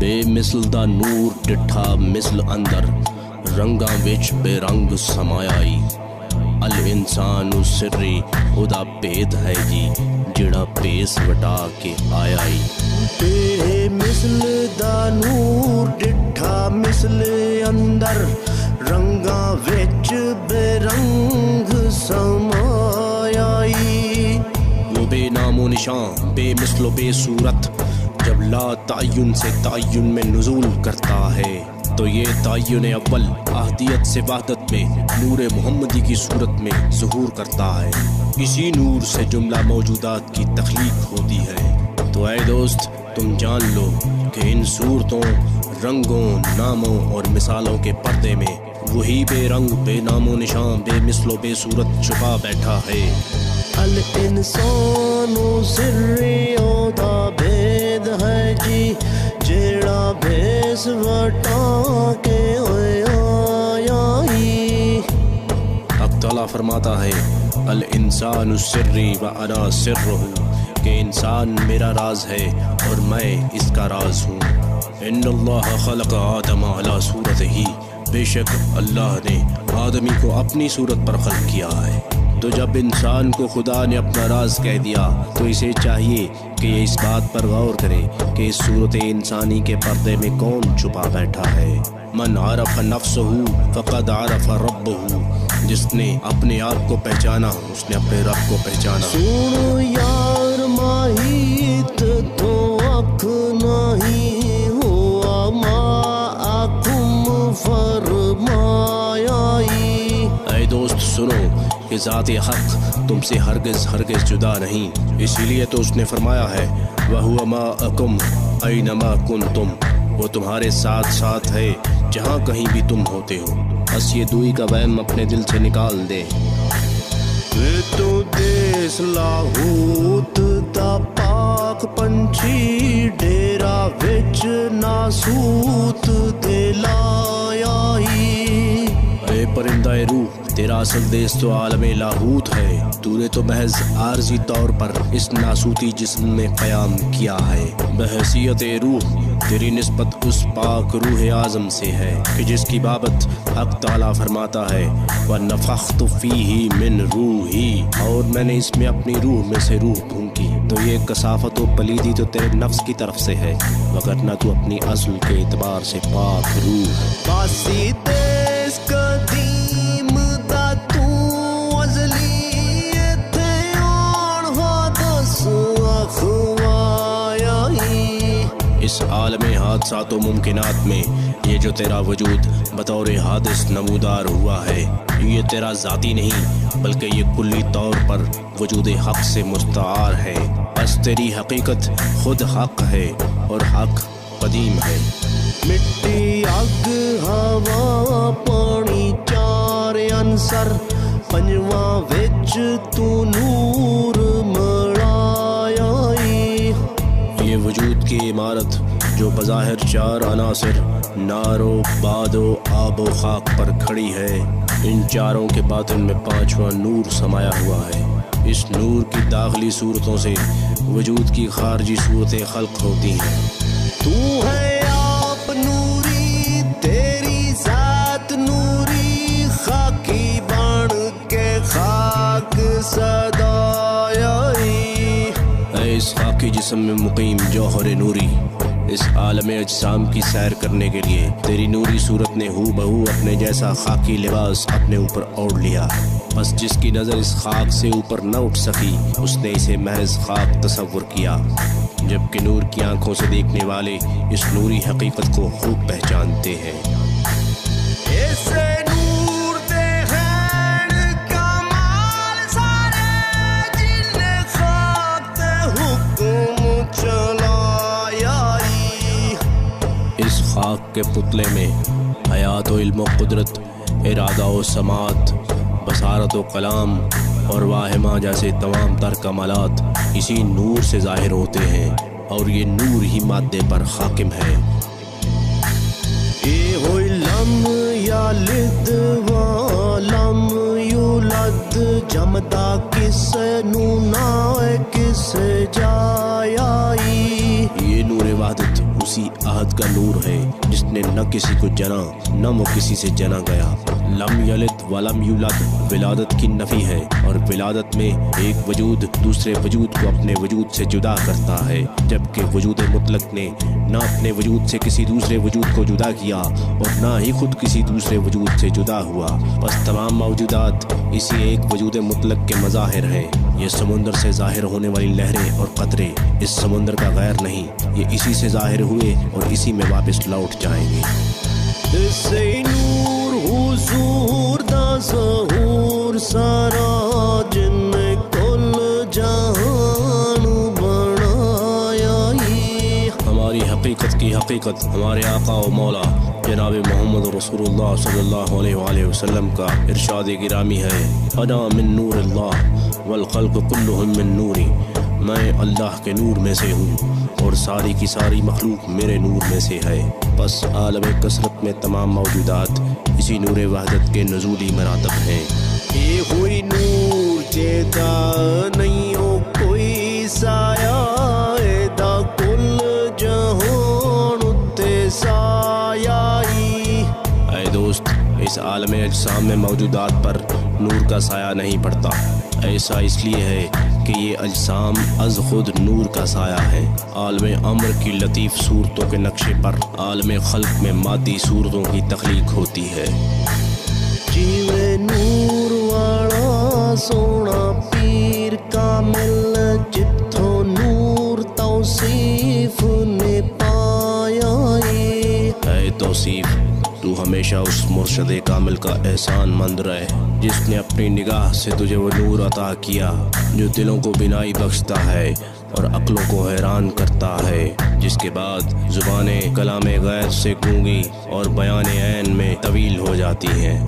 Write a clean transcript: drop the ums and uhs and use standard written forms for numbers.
بے مثل دا نور ڈٹھا مثل اندر رنگاں وچ بے رنگ سمایائی الانسان سری خدا بید ہے جی جڑا پیس وٹا کے آیائی بے مثل دا نور ڈٹھا مثل اندر رنگاں وچ بے رنگ سمایائی وہ بے نام و نشان بے مثل و بے صورت جب لا تعین سے تعین میں نزول کرتا ہے تو یہ تعین اول احدیت سے وحدت میں نور محمدی کی صورت میں ظہور کرتا ہے اسی نور سے جملہ موجودات کی تخلیق ہوتی ہے تو اے دوست تم جان لو کہ ان صورتوں رنگوں ناموں اور مثالوں کے پردے میں وہی بے رنگ بے نام و نشان بے مثل و بے صورت چھپا بیٹھا ہے الانسان سریوں دا بید ہے جی جیڑا بھیس وٹا کے آیائی حق تعالیٰ فرماتا ہے الانسان السری و انا سرہ کہ انسان میرا راز ہے اور میں اس کا راز ہوں ان اللہ خلق آدم علی صورتہ بے شک اللہ نے آدمی کو اپنی صورت پر خلق کیا ہے تو جب انسان کو خدا نے اپنا راز کہہ دیا تو اسے چاہیے کہ یہ اس بات پر غور کرے کہ اس صورت انسانی کے پردے میں کون چھپا بیٹھا ہے من عرف نفسہ فقد عرف ربہ جس نے اپنے آپ کو پہچانا اس نے اپنے رب کو پہچانا سنو یار ماہیت تو اکھ نہیں ہوا ما اکم فرمائی اے دوست سنو کہ ذات حق تم سے ہرگز ہرگز جدا نہیں اسی لیے تو اس نے فرمایا ہے وَهُوَ مَعَكُمْ أَيْنَمَا كُنْتُمْ وہ تمہارے ساتھ ساتھ ہے جہاں کہیں بھی تم ہوتے ہو بس یہ دوئی کا وہم اپنے دل سے نکال دے تو دیس لاہوت دا پاک پنچھی ڈیرا وچ ناسوت دے لائی اے پرندہ روح تیرا اصل دیس تو عالم لاہوت ہے تو نے تو محض عارضی طور پر اس ناسوتی جسم میں قیام کیا ہے بحیثیت روح تیری نسبت اس پاک روح اعظم سے ہے کہ جس کی بابت حق تعالیٰ فرماتا ہے وَنَفَخْتُ فِيهِ مِن رُوحِي اور میں نے اس میں اپنی روح میں سے روح پھونکی تو یہ کثافت و پلیدی تو تیرے نفس کی طرف سے ہے وگرنہ تو اپنی اصل کے اعتبار سے پاک روح ہے باسی دیس قدیم دا تو ازلی ایتھے آن حادث اخوائی اس عالم حادثات و ممکنات میں یہ جو تیرا وجود بطور حادث نمودار ہوا ہے یہ تیرا ذاتی نہیں بلکہ یہ کلی طور پر وجود حق سے مستعار ہے بس تیری حقیقت خود حق ہے اور حق قدیم ہے مٹی اگ ہوا پانی چار عنصر پنجواں وچ تو نور مڑائی یہ وجود کی عمارت جو بظاہر چار عناصر نار و باد و آب و خاک پر کھڑی ہے ان چاروں کے باطن میں پانچواں نور سمایا ہوا ہے اس نور کی داخلی صورتوں سے وجود کی خارجی صورتیں خلق ہوتی ہیں تو ہے آپ نوری تیری ذات نوری خاکی بن کے خاک صدائی اے اس خاکی جسم میں مقیم جوہر نوری اس عالم اجسام کی سیر کرنے کے لیے تیری نوری صورت نے ہو بہو اپنے جیسا خاکی لباس اپنے اوپر اوڑھ لیا بس جس کی نظر اس خاک سے اوپر نہ اٹھ سکی اس نے اسے محض خاک تصور کیا جبکہ نور کی آنکھوں سے دیکھنے والے اس نوری حقیقت کو خوب پہچانتے ہیں اسے نور دے ہیں کمال سارے جن خاک تے حکم چلایا اس خاک کے پتلے میں حیات و علم و قدرت ارادہ و سماعت بصارت و کلام اور واہمہ جیسے تمام تر کمالات اسی نور سے ظاہر ہوتے ہیں اور یہ نور ہی مادے پر حاکم ہے اے ہوئی لم یلد ولم یولد جمدا کس نونا کس جائی یہ نور وحدت اسی عہد کا نور ہے جس نے نہ کسی کو جنا نہ وہ کسی سے جنا گیا۔ لم یلد ولم یولد ولادت کی نفی ہے، اور ولادت میں ایک وجود دوسرے وجود کو اپنے وجود سے جدا کرتا ہے، جبکہ وجود مطلق نے نہ اپنے وجود سے کسی دوسرے وجود کو جدا کیا اور نہ ہی خود کسی دوسرے وجود سے جدا ہوا۔ بس تمام موجودات اسی ایک وجود مطلق کے مظاہر ہیں۔ یہ سمندر سے ظاہر ہونے والی لہریں اور قطرے اس سمندر کا غیر نہیں، یہ اسی سے ظاہر ہوئے اور اسی میں واپس لوٹ جائیں گے۔ سے نور حضور دا ظہور سارا جن کل جہان بنایا ہی۔ ہماری حقیقت کی حقیقت ہمارے آقا و مولا جناب محمد رسول اللہ صلی اللہ علیہ وآلہ وسلم کا ارشاد گرامی ہے، انا من نور اللہ والخلق کلہم من نوری، میں اللہ کے نور میں سے ہوں اور ساری کی ساری مخلوق میرے نور میں سے ہے۔ بس عالم کثرت میں تمام موجودات اسی نور وحدت کے نزولی مراتب ہیں۔ یہ ہوئی نور جیدا نہیں ہو کوئی سایہ، ایدا کل جہان اتے سایہ ہی۔ اے دوست، اس عالم اجسام میں موجودات پر نور کا سایہ نہیں پڑتا۔ ایسا اس لیے ہے کہ یہ اجسام از خود نور کا سایہ ہے۔ عالم امر کی لطیف صورتوں کے نقشے پر عالم خلق میں مادی صورتوں کی تخلیق ہوتی ہے۔ جیوے نور والا سونا پیر کامل، جتھوں نور توصیف نے پایا اے توصیف، تو ہمیشہ اس مرشد کامل کا احسان مند رہے جس نے اپنی نگاہ سے تجھے وہ نور عطا کیا جو دلوں کو بینائی بخشتا ہے اور عقلوں کو حیران کرتا ہے، جس کے بعد زبانیں کلام غیر سے گونگی اور بیان عین میں طویل ہو جاتی ہیں۔